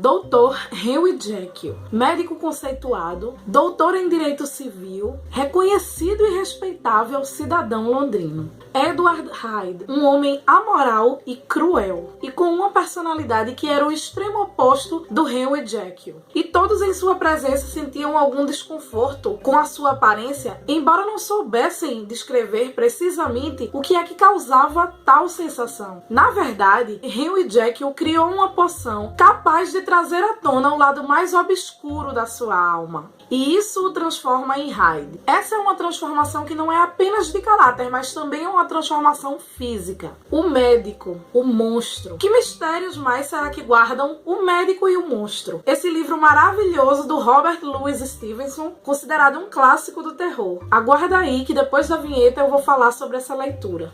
Dr. Henry Jekyll, médico conceituado, doutor em direito civil, reconhecido e respeitável cidadão londrino. Edward Hyde, um homem amoral e cruel, e com uma personalidade que era o extremo oposto do Henry Jekyll. E todos em sua presença sentiam algum desconforto com a sua aparência, embora não soubessem descrever precisamente o que é que causava tal sensação. Na verdade, Henry Jekyll criou uma poção capaz de trazer à tona o lado mais obscuro da sua alma. E isso o transforma em Hyde. Essa é uma transformação que não é apenas de caráter, mas também é uma transformação física. O médico, o monstro. Que mistérios mais será que guardam o médico e o monstro? Esse livro maravilhoso do Robert Louis Stevenson, considerado um clássico do terror. Aguarda aí que depois da vinheta eu vou falar sobre essa leitura.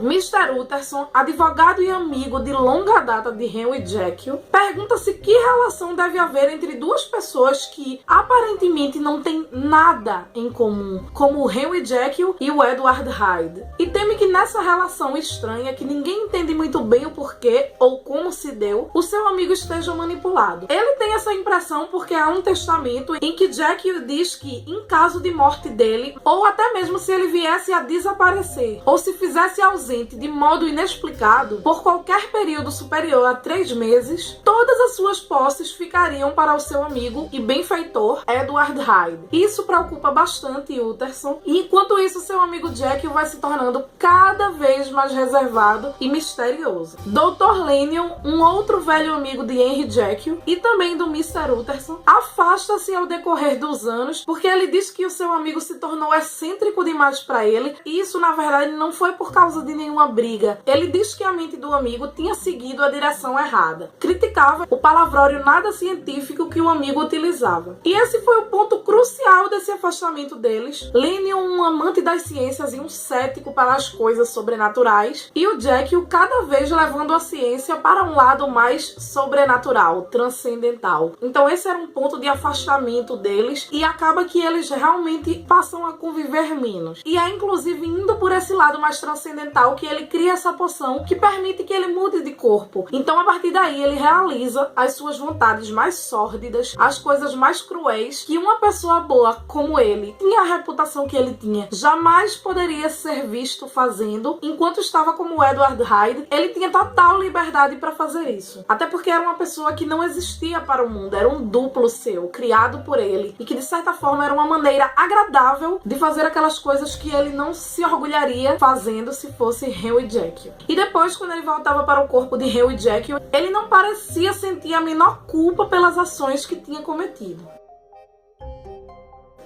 Mr. Utterson, advogado e amigo de longa data de Henry Jekyll, pergunta-se que relação deve haver entre duas pessoas que aparentemente não têm nada em comum, como o Henry Jekyll e o Edward Hyde, e teme que nessa relação estranha, que ninguém entende muito bem o porquê ou como se deu, o seu amigo esteja manipulado. Ele tem essa impressão porque há um testamento em que Jekyll diz que, em caso de morte dele, ou até mesmo se ele viesse a desaparecer, ou se fizesse ausente de modo inexplicado por qualquer período superior a 3 meses, todas as suas posses ficariam para o seu amigo e benfeitor Edward Hyde. Isso preocupa bastante Utterson, e enquanto isso seu amigo Jekyll vai se tornando cada vez mais reservado e misterioso. Dr. Lanyon, um outro velho amigo de Henry Jekyll e também do Mr. Utterson, afasta-se ao decorrer dos anos porque ele diz que o seu amigo se tornou excêntrico demais para ele, e isso na verdade não foi por causa de nenhuma briga. Ele diz que a mente do amigo tinha seguido a direção errada. Criticava o palavrório nada científico que o amigo utilizava. E esse foi o ponto crucial desse afastamento deles. Lanyon, um amante das ciências e um cético para as coisas sobrenaturais, e o Jekyll cada vez levando a ciência para um lado mais sobrenatural, transcendental. Então esse era um ponto de afastamento deles, e acaba que eles realmente passam a conviver menos. E é inclusive indo por esse lado mais transcendental que ele cria essa poção que permite que ele mude de corpo. Então a partir daí ele realiza as suas vontades mais sórdidas, as coisas mais cruéis que uma pessoa boa como ele tinha a reputação que ele tinha, jamais poderia ser visto fazendo. Enquanto estava como Edward Hyde, ele tinha total liberdade para fazer isso. Até porque era uma pessoa que não existia para o mundo, era um duplo seu, criado por ele, e que de certa forma era uma maneira agradável de fazer aquelas coisas que ele não se orgulharia fazendo se fosse Henry Jekyll. E depois, quando ele voltava para o corpo de Henry Jekyll, ele não parecia sentir a menor culpa pelas ações que tinha cometido.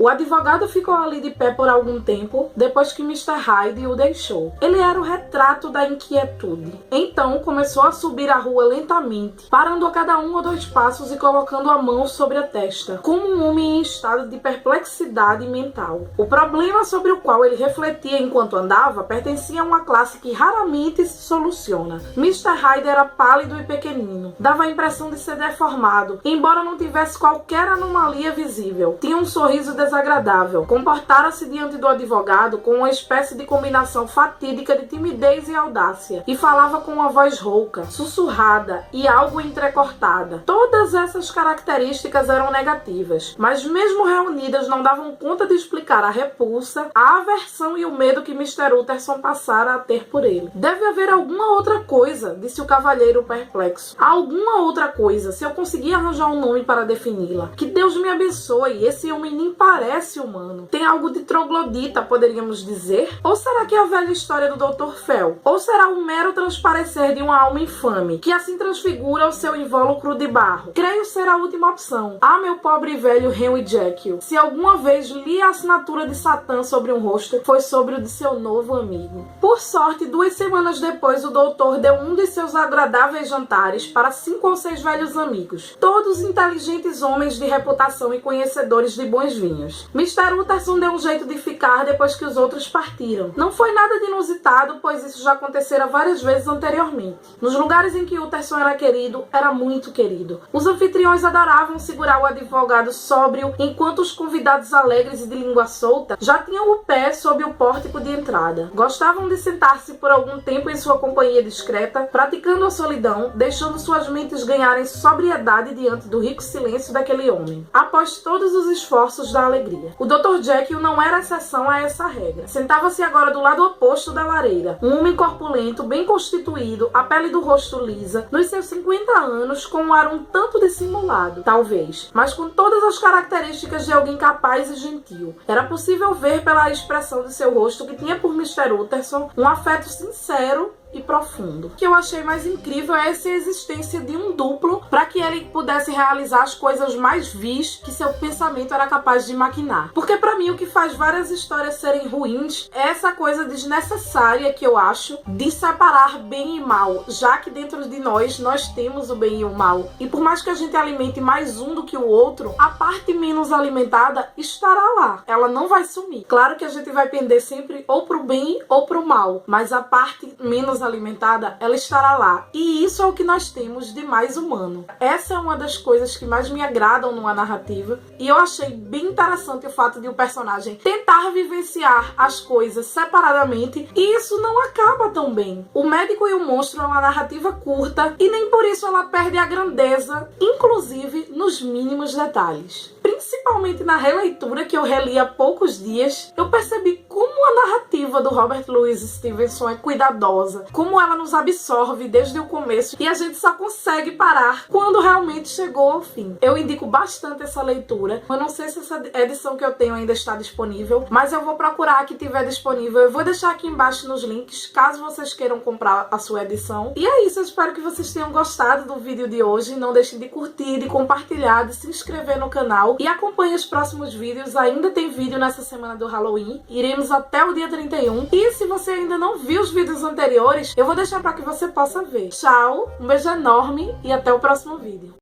O advogado ficou ali de pé por algum tempo, depois que Mr. Hyde o deixou. Ele era o retrato da inquietude. Então começou a subir a rua lentamente, parando a cada 1 ou 2 passos e colocando a mão sobre a testa, como um homem em estado de perplexidade mental. O problema sobre o qual ele refletia enquanto andava pertencia a uma classe que raramente se soluciona. Mr. Hyde era pálido e pequenino. Dava a impressão de ser deformado, embora não tivesse qualquer anomalia visível. Tinha um sorriso desagradável. Comportara-se diante do advogado com uma espécie de combinação fatídica de timidez e audácia, e falava com uma voz rouca, sussurrada e algo entrecortada. Todas essas características eram negativas, mas mesmo reunidas não davam conta de explicar a repulsa, a aversão e o medo que Mr. Utterson passara a ter por ele. Deve haver alguma outra coisa, disse o cavalheiro perplexo. Alguma outra coisa, se eu conseguir arranjar um nome para defini-la. Que Deus me abençoe, esse homem nem parece humano. Tem algo de troglodita, poderíamos dizer? Ou será que é a velha história do Dr. Fell? Ou será o mero transparecer de uma alma infame, que assim transfigura o seu invólucro de barro? Creio ser a última opção. Ah, meu pobre velho Henry Jekyll, se alguma vez li a assinatura de Satã sobre um rosto, foi sobre o de seu novo amigo. Por sorte, 2 semanas depois, o doutor deu um de seus agradáveis jantares para 5 ou 6 velhos amigos, todos inteligentes homens de reputação e conhecedores de bons vinhos. anos. Mr. Utterson deu um jeito de ficar depois que os outros partiram. Não foi nada de inusitado, pois isso já acontecera várias vezes anteriormente. Nos lugares em que Utterson era querido, era muito querido. Os anfitriões adoravam segurar o advogado sóbrio, enquanto os convidados alegres e de língua solta já tinham o pé sob o pórtico de entrada. Gostavam de sentar-se por algum tempo em sua companhia discreta, praticando a solidão, deixando suas mentes ganharem sobriedade diante do rico silêncio daquele homem. Após todos os esforços da alegria. O Dr. Jekyll não era exceção a essa regra. Sentava-se agora do lado oposto da lareira. Um homem corpulento, bem constituído, a pele do rosto lisa, nos seus 50 anos, com um ar um tanto dissimulado, talvez, mas com todas as características de alguém capaz e gentil. Era possível ver pela expressão de seu rosto que tinha por Mr. Utterson um afeto sincero e profundo. O que eu achei mais incrível é essa existência de um duplo para que ele pudesse realizar as coisas mais vis que seu pensamento era capaz de maquinar. Porque para mim o que faz várias histórias serem ruins é essa coisa desnecessária que eu acho de separar bem e mal, já que dentro de nós temos o bem e o mal. E por mais que a gente alimente mais um do que o outro, a parte menos alimentada estará lá. Ela não vai sumir. Claro que a gente vai pender sempre ou pro bem ou pro mal, mas a parte menos alimentada, ela estará lá. E isso é o que nós temos de mais humano. Essa é uma das coisas que mais me agradam numa narrativa. E eu achei bem interessante o fato de o personagem tentar vivenciar as coisas separadamente. E isso não acaba tão bem. O Médico e o Monstro é uma narrativa curta e nem por isso ela perde a grandeza, inclusive nos mínimos detalhes. Principalmente na releitura que eu reli há poucos dias, eu percebi como a narrativa do Robert Louis Stevenson é cuidadosa, como ela nos absorve desde o começo e a gente só consegue parar quando realmente chegou ao fim. Eu indico bastante essa leitura. Eu não sei se essa edição que eu tenho ainda está disponível, mas eu vou procurar a que tiver disponível. Eu vou deixar aqui embaixo nos links, caso vocês queiram comprar a sua edição. E é isso, eu espero que vocês tenham gostado do vídeo de hoje. Não deixem de curtir, de compartilhar, de se inscrever no canal e acompanhe os próximos vídeos. Ainda tem vídeo nessa semana do Halloween. Iremos até o dia 31. E se você ainda não viu os vídeos anteriores, eu vou deixar para que você possa ver. Tchau, um beijo enorme e até o próximo vídeo.